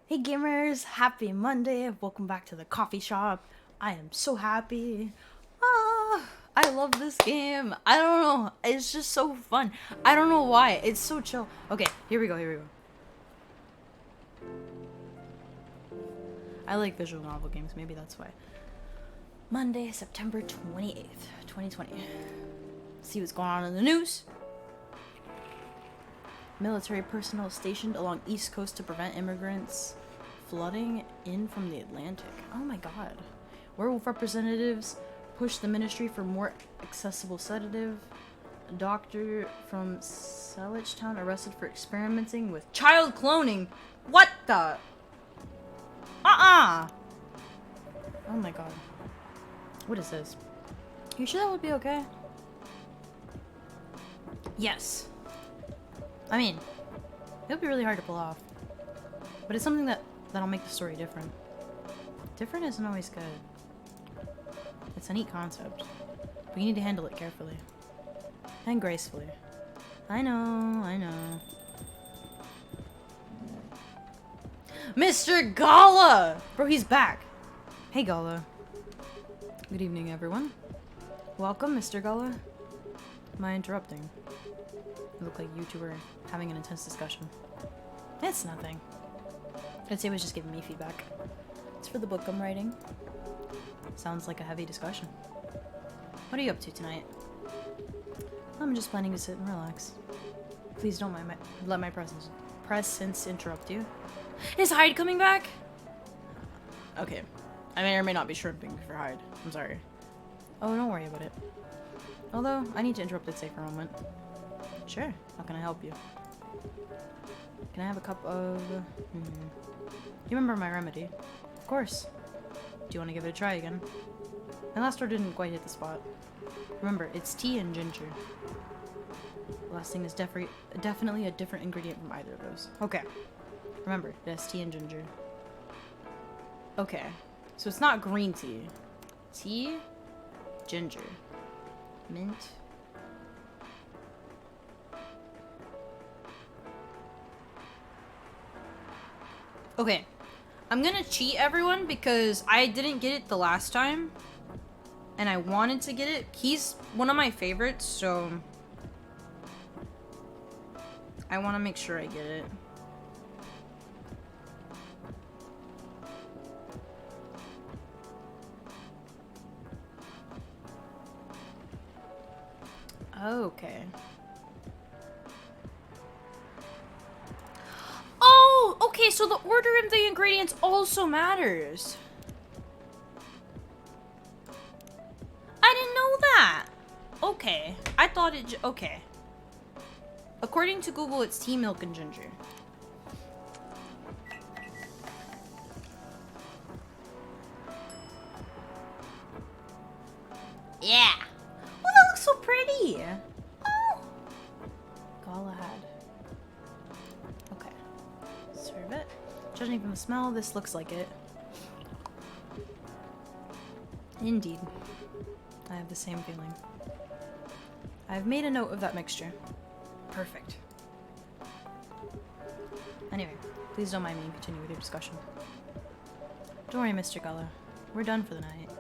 Hey gamers, happy Monday. Welcome back to the coffee shop. I am so happy. I love this game. I don't know. It's just so fun. I don't know why. It's so chill. Okay, here we go. I like visual novel games. Maybe that's why. Monday, September 28th, 2020. See what's going on in the news. Military personnel stationed along East Coast to prevent immigrants flooding in from the Atlantic. Oh my god. Werewolf representatives push the ministry for more accessible sedative. A doctor from Selledgetown arrested for experimenting with child cloning. What the? Oh my god. What is this? You sure that would be okay? Yes. I mean, it would be really hard to pull off. But it's something that'll make the story different. Different isn't always good. It's a neat concept. But you need to handle it carefully. And gracefully. I know. Mr. Gala! Bro, he's back. Hey, Gala. Good evening, everyone. Welcome, Mr. Gala. Am I interrupting? It looked like you two were having an intense discussion. It's nothing. Itzay was just giving me feedback. It's for the book I'm writing. Sounds like a heavy discussion. What are you up to tonight? I'm just planning to sit and relax. Please don't let my presence interrupt you. Is Hyde coming back? Okay. I may or may not be shrimping for Hyde. I'm sorry. Oh, don't worry about it. Although, I need to interrupt Itzay for a moment. Sure. How can I help you? Can I have a cup of... You remember my remedy? Of course. Do you want to give it a try again? My last order didn't quite hit the spot. Remember, it's tea and ginger. The last thing is definitely a different ingredient from either of those. Okay. Remember, it has tea and ginger. Okay. So it's not green tea. Tea, ginger, mint... Okay, I'm gonna cheat everyone because I didn't get it the last time. And I wanted to get it. He's one of my favorites, so... I want to make sure I get it. Okay. Oh, okay, so the order of the ingredients also matters. I didn't know that. Okay, I thought it. Okay. According to Google, it's tea, milk, and ginger. Yeah. Oh, that looks so pretty. Oh. Galahad. Okay. Serve it. Judging from the smell, this looks like it. Indeed. I have the same feeling. I've made a note of that mixture. Perfect. Anyway, please don't mind me and continue with your discussion. Don't worry, Mr. Gullah. We're done for the night.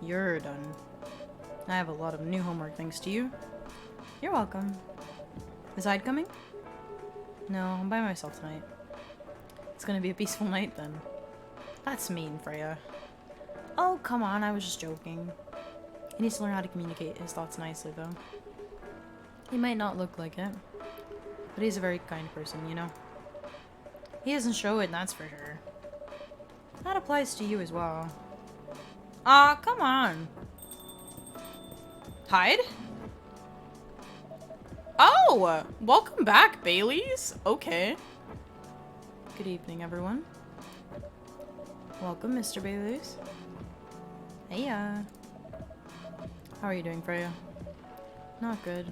You're done. I have a lot of new homework thanks to you. You're welcome. Is Hyde coming? No, I'm by myself tonight. It's gonna be a peaceful night then. That's mean, Freya. Oh, come on, I was just joking. He needs to learn how to communicate his thoughts nicely, though. He might not look like it, but he's a very kind person, you know? He doesn't show it, that's for sure. That applies to you as well. Aw, come on. Hyde? Oh, welcome back, Baileys. Okay. Good evening, everyone. Welcome, Mr. Baileys. Hey, How are you doing, Freya? Not good.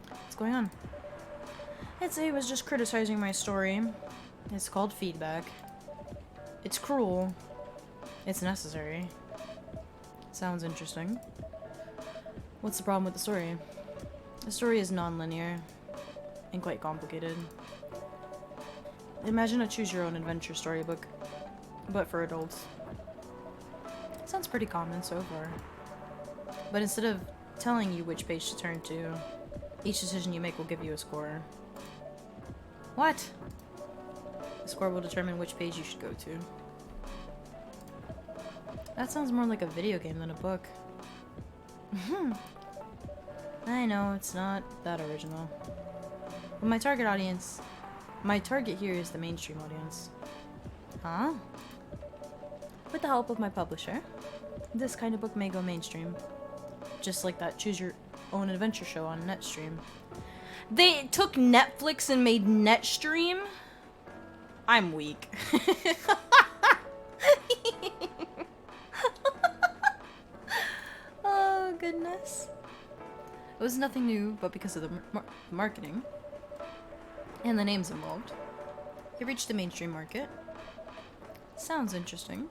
What's going on? Itzay was just criticizing my story. It's called feedback. It's cruel. It's necessary. Sounds interesting. What's the problem with the story? The story is non-linear and quite complicated. Imagine a choose-your-own-adventure storybook, but for adults. Sounds pretty common so far. But instead of telling you which page to turn to, each decision you make will give you a score. What? The score will determine which page you should go to. That sounds more like a video game than a book. I know, it's not that original. But my target here is the mainstream audience. Huh? With the help of my publisher, this kind of book may go mainstream. Just like that Choose Your Own Adventure show on Netstream. They took Netflix and made Netstream? I'm weak. Oh, goodness. It was nothing new, but because of the marketing and the names involved, it reached the mainstream market. Sounds interesting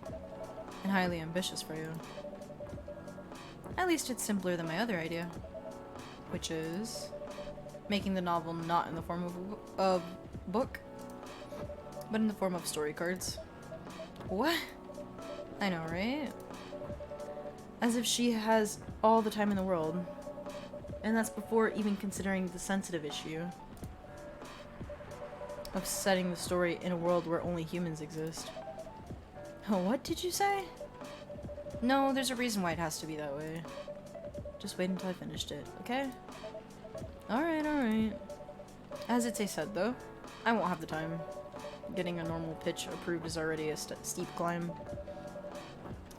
and highly ambitious for you. At least it's simpler than my other idea, which is making the novel not in the form of a book, but in the form of story cards. What? I know, right? As if she has all the time in the world. And that's before even considering the sensitive issue of setting the story in a world where only humans exist. Oh, what did you say? No, there's a reason why it has to be that way. Just wait until I finished it, okay? Alright, alright. As Itzay said, though, I won't have the time. Getting a normal pitch approved is already a steep climb.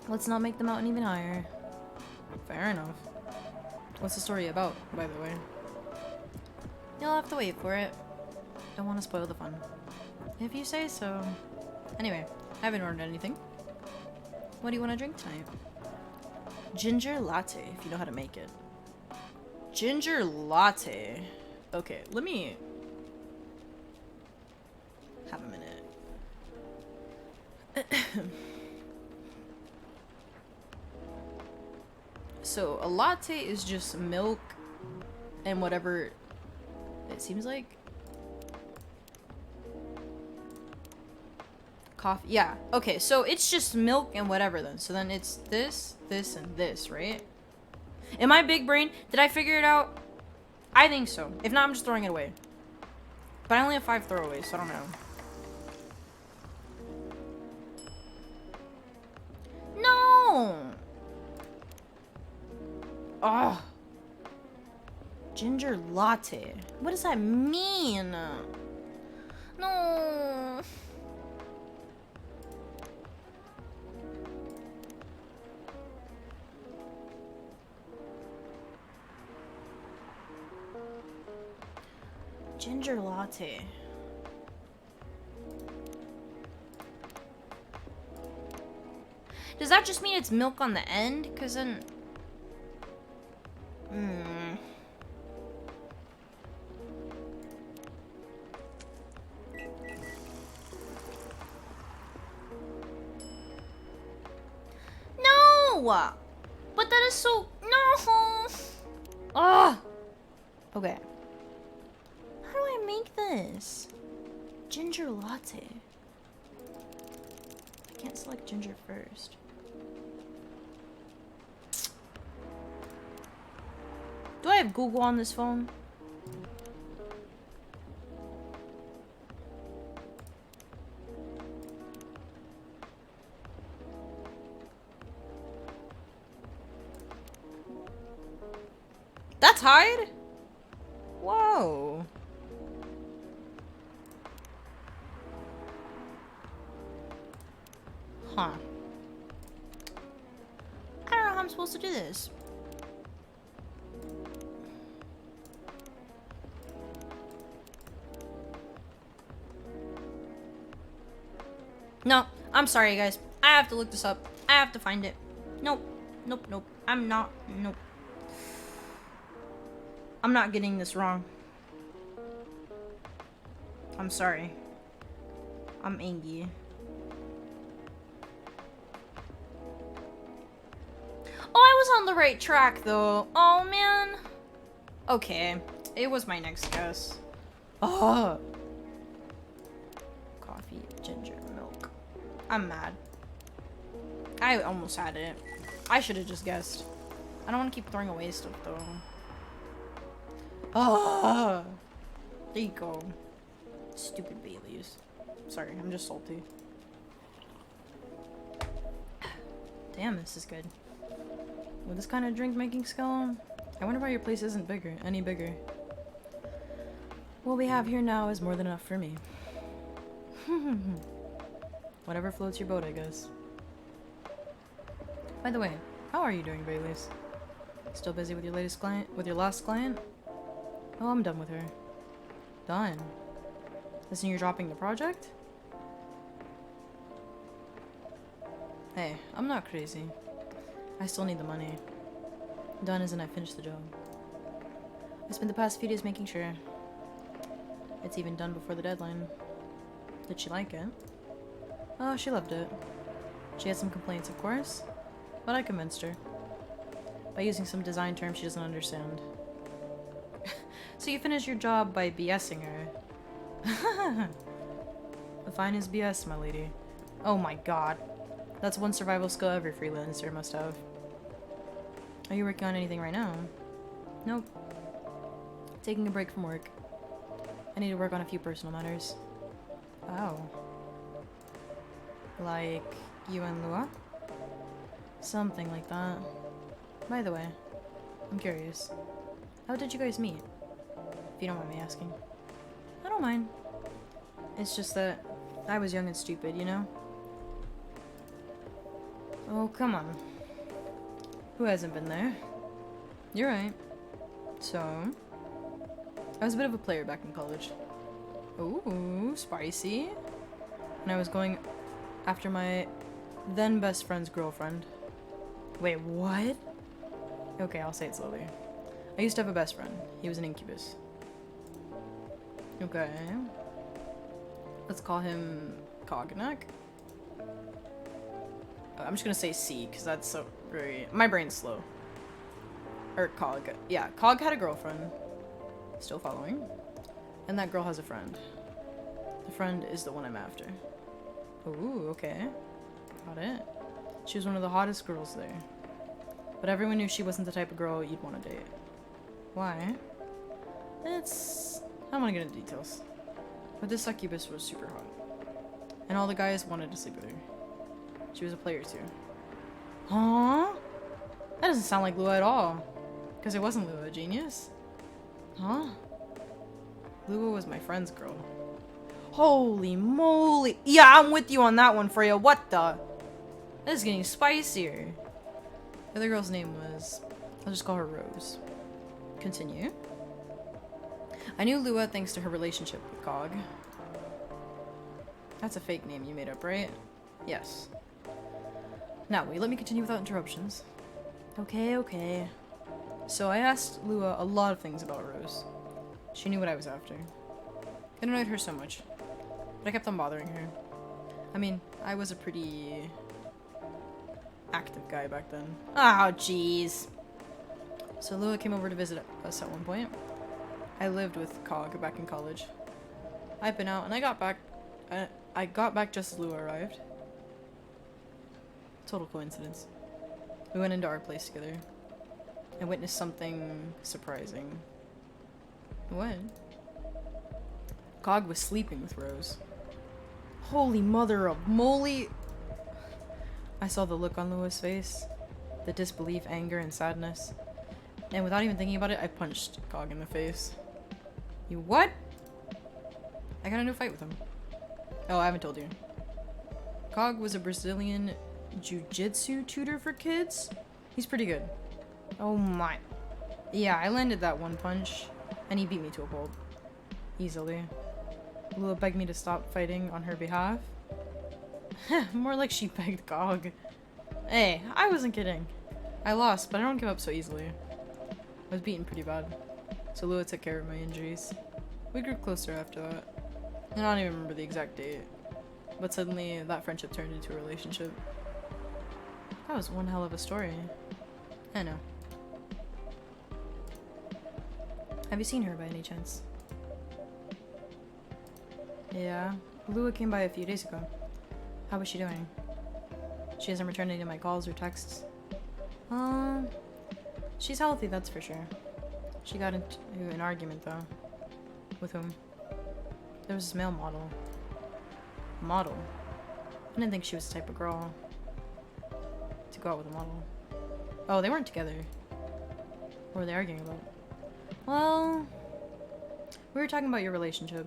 Let's not make the mountain even higher. Fair enough. What's the story about, by the way? You'll have to wait for it. Don't want to spoil the fun. If you say so. Anyway, I haven't ordered anything. What do you want to drink tonight? Ginger latte, if you know how to make it. Ginger latte. Okay, let me have a minute. So, a latte is just milk and whatever it seems like. Coffee. Yeah. Okay, so it's just milk and whatever then. So then it's this, this, and this, right? Am I big brain? Did I figure it out? I think so. If not, I'm just throwing it away. But I only have 5 throwaways, so I don't know. No! Oh. Ginger latte. What does that mean? No. Ginger latte. Does that just mean it's milk on the end? Because then... No! But that is so... No! Ugh! Okay. How do I make this? Ginger latte. I can't select ginger first. Do I have Google on this phone? That's hide? Whoa. Huh. I don't know how I'm supposed to do this. No, I'm sorry, guys. I have to look this up. I have to find it. Nope. Nope, nope. Nope. I'm not getting this wrong. I'm sorry. I'm angry. Oh, I was on the right track, though. Oh, man. Okay. It was my next guess. Oh. Coffee, ginger, milk. I'm mad. I almost had it. I should have just guessed. I don't want to keep throwing away stuff though. Ah, there you go. Stupid Baileys. Sorry, I'm just salty. Damn, this is good. With this kind of drink making skill, I wonder why your place isn't any bigger. What we have here now is more than enough for me. Whatever floats your boat, I guess. By the way, how are you doing, Baileys? Still busy with your last client? Oh, I'm done with her. Done. Listen, you're dropping the project? Hey, I'm not crazy. I still need the money. Done as in I finished the job. I spent the past few days making sure it's even done before the deadline. Did she like it? Oh, she loved it. She had some complaints, of course, but I convinced her. By using some design terms she doesn't understand. So you finished your job by BSing her. The fine is BS, my lady. Oh my god. That's one survival skill every freelancer must have. Are you working on anything right now? Nope. Taking a break from work. I need to work on a few personal matters. Oh. Like you and Lua? Something like that. By the way, I'm curious. How did you guys meet? If you don't mind me asking. I don't mind. It's just that I was young and stupid, you know? Oh, come on. Who hasn't been there? You're right. So, I was a bit of a player back in college. Ooh, spicy. When I was going after my then best friend's girlfriend. Wait, what? Okay, I'll say it slowly. I used to have a best friend. He was an incubus. Okay. Let's call him Cognac. I'm just gonna say C, because that's so very... My brain's slow. Or Cog. Yeah, Cog had a girlfriend. Still following. And that girl has a friend. The friend is the one I'm after. Ooh, okay. Got it. She was one of the hottest girls there. But everyone knew she wasn't the type of girl you'd want to date. Why? It's... I don't want to get into details. But this succubus was super hot. And all the guys wanted to sleep with her. She was a player too. Huh? That doesn't sound like Lua at all. Because it wasn't Lua, genius. Huh? Lua was my friend's girl. Holy moly. Yeah, I'm with you on that one, Freya. What the? This is getting spicier. The other girl's name was... I'll just call her Rose. Continue. I knew Lua thanks to her relationship with Cog. That's a fake name you made up, right? Yes. Now, will you let me continue without interruptions? Okay, okay. So I asked Lua a lot of things about Rose. She knew what I was after. It annoyed her so much. But I kept on bothering her. I mean, I was a pretty... active guy back then. Oh, jeez. So Lua came over to visit us at one point. I lived with Cog back in college. I've been out and I got back just as Lua arrived. Total coincidence. We went into our place together and witnessed something surprising. What? Cog was sleeping with Rose. Holy mother of moly! I saw the look on Lua's face. The disbelief, anger, and sadness. And without even thinking about it, I punched Cog in the face. You what? I got into a fight with him. Oh, I haven't told you. Cog was a Brazilian jiu-jitsu tutor for kids. He's pretty good. Oh my. Yeah, I landed that one punch, and he beat me to a pulp. Easily. Lua begged me to stop fighting on her behalf. More like she begged Cog. Hey, I wasn't kidding. I lost, but I don't give up so easily. I was beaten pretty bad. So Lua took care of my injuries. We grew closer after that. I don't even remember the exact date. But suddenly, that friendship turned into a relationship. That was one hell of a story. I know. Have you seen her by any chance? Yeah. Lua came by a few days ago. How was she doing? She hasn't returned any of my calls or texts. She's healthy, that's for sure. She got into an argument, though. With whom? There was this male model. Model? I didn't think she was the type of girl to go out with a model. Oh, they weren't together. What were they arguing about? Well, we were talking about your relationship.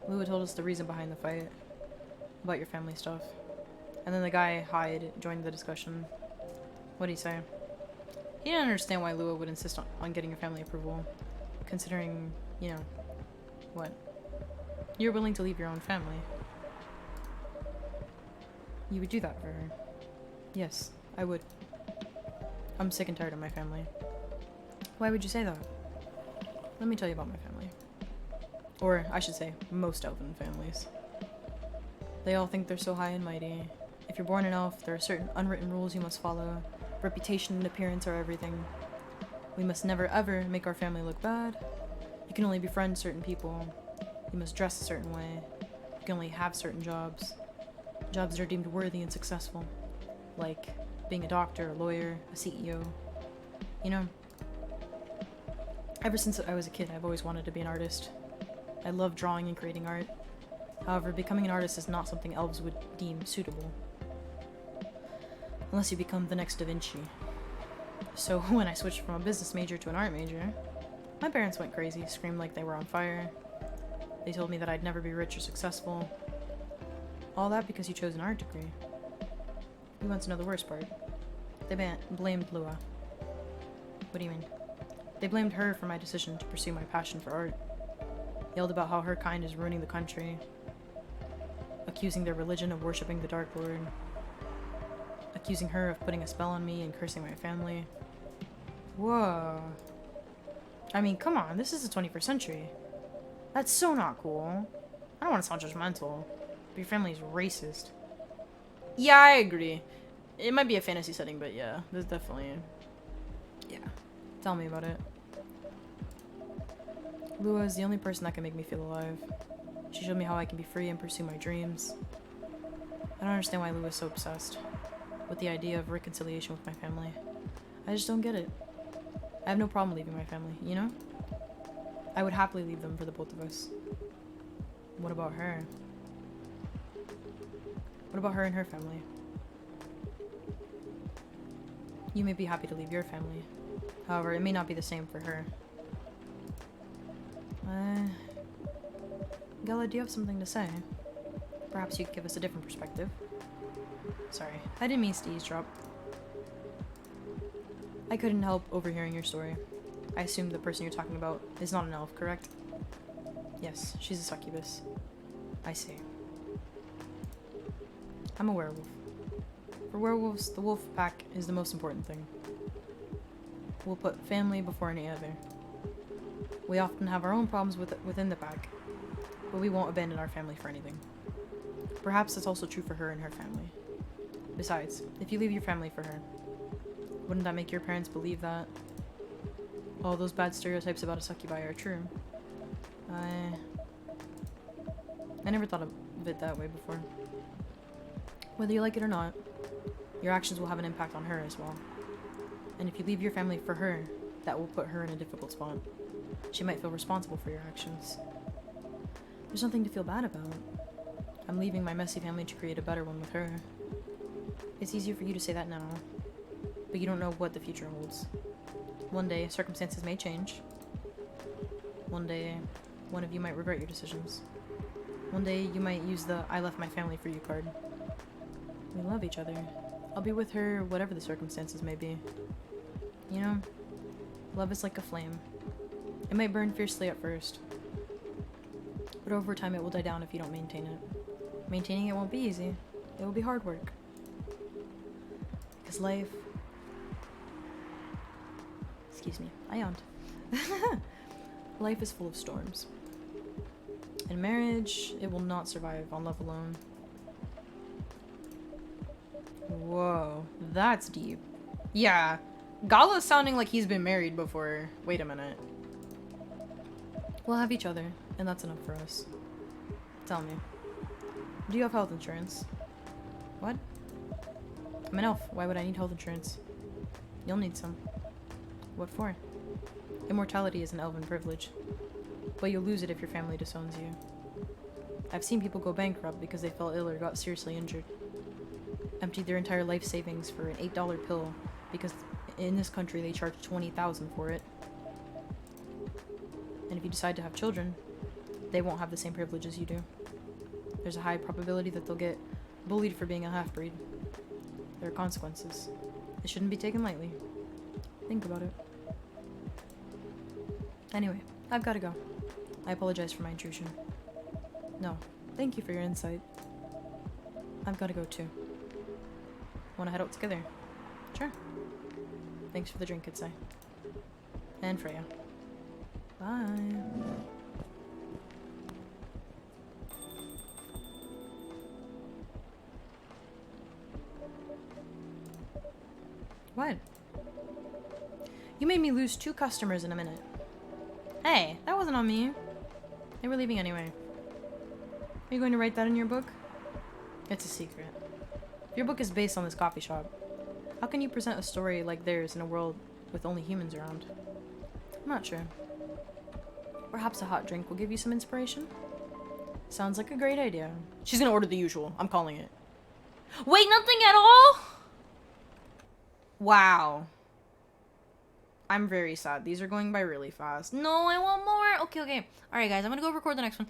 Lua told us the reason behind the fight. About your family stuff. And then the guy, Hyde, joined the discussion. What'd he say? He didn't understand why Lua would insist on getting your family approval. Considering, you know, what? You're willing to leave your own family. You would do that for her. Yes, I would. I'm sick and tired of my family. Why would you say that? Let me tell you about my family. Or, I should say, most elven families. They all think they're so high and mighty. If you're born an elf, there are certain unwritten rules you must follow. Reputation and appearance are everything. We must never ever make our family look bad. You can only befriend certain people. You must dress a certain way. You can only have certain jobs. Jobs that are deemed worthy and successful. Like being a doctor, a lawyer, a CEO. You know, ever since I was a kid, I've always wanted to be an artist. I love drawing and creating art. However, becoming an artist is not something elves would deem suitable. Unless you become the next Da Vinci. So when I switched from a business major to an art major, my parents went crazy, screamed like they were on fire. They told me that I'd never be rich or successful. All that because you chose an art degree. You want to know the worst part? They blamed Lua. What do you mean? They blamed her for my decision to pursue my passion for art. Yelled about how her kind is ruining the country. Accusing their religion of worshipping the Dark Lord. Accusing her of putting a spell on me and cursing my family. Whoa. I mean, come on, this is the 21st century. That's so not cool. I don't want to sound judgmental, but your family's racist. Yeah, I agree. It might be a fantasy setting, but yeah, there's definitely... Yeah. Tell me about it. Lua is the only person that can make me feel alive. She showed me how I can be free and pursue my dreams. I don't understand why Lua is so obsessed with the idea of reconciliation with my family. I just don't get it. I have no problem leaving my family, you know? I would happily leave them for the both of us. What about her? What about her and her family? You may be happy to leave your family. However, it may not be the same for her. Gala, do you have something to say? Perhaps you could give us a different perspective. Sorry, I didn't mean to eavesdrop. I couldn't help overhearing your story. I assume the person you're talking about is not an elf, correct? Yes, she's a succubus. I see. I'm a werewolf. For werewolves, the wolf pack is the most important thing. We'll put family before any other. We often have our own problems within the pack, but we won't abandon our family for anything. Perhaps that's also true for her and her family. Besides, if you leave your family for her, wouldn't that make your parents believe that all those bad stereotypes about a succubi are true? I never thought of it that way before. Whether you like it or not, your actions will have an impact on her as well. And if you leave your family for her, that will put her in a difficult spot. She might feel responsible for your actions. There's nothing to feel bad about. I'm leaving my messy family to create a better one with her. It's easier for you to say that now, but you don't know what the future holds. One day, circumstances may change. One day, one of you might regret your decisions. One day, you might use the I left my family for you card. We love each other. I'll be with her whatever the circumstances may be. You know, love is like a flame. It might burn fiercely at first, but over time it will die down if you don't maintain it. Maintaining it won't be easy. It will be hard work. Because life... Excuse me, I yawned. Life is full of storms. In marriage, it will not survive on love alone. Whoa, that's deep. Yeah, Gala's sounding like he's been married before. Wait a minute. We'll have each other, and that's enough for us. Tell me, Do you have health insurance? What? I'm an elf. Why would I need health insurance? You'll need some. What for? Immortality is an elven privilege. But you'll lose it if your family disowns you. I've seen people go bankrupt because they fell ill or got seriously injured. Emptied their entire life savings for an $8 pill because in this country they charge $20,000 for it. And if you decide to have children, they won't have the same privileges you do. There's a high probability that they'll get bullied for being a half-breed. There are consequences. It shouldn't be taken lightly. Think about it. Anyway, I've gotta go. I apologize for my intrusion. No, thank you for your insight. I've gotta go too. Wanna head out together? Sure. Thanks for the drink, Itzay. And Freya. Bye. What? You made me lose 2 customers in a minute. Hey, that wasn't on me. They were leaving anyway. Are you going to write that in your book? It's a secret. If your book is based on this coffee shop, how can you present a story like theirs in a world with only humans around? I'm not sure. Perhaps a hot drink will give you some inspiration? Sounds like a great idea. She's gonna order the usual. I'm calling it. Wait, nothing at all? Wow. I'm very sad. These are going by really fast. No, I want more. Okay. Alright, guys. I'm gonna go record the next one.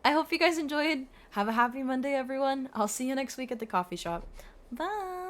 I hope you guys enjoyed. Have a happy Monday, everyone. I'll see you next week at the coffee shop. Bye.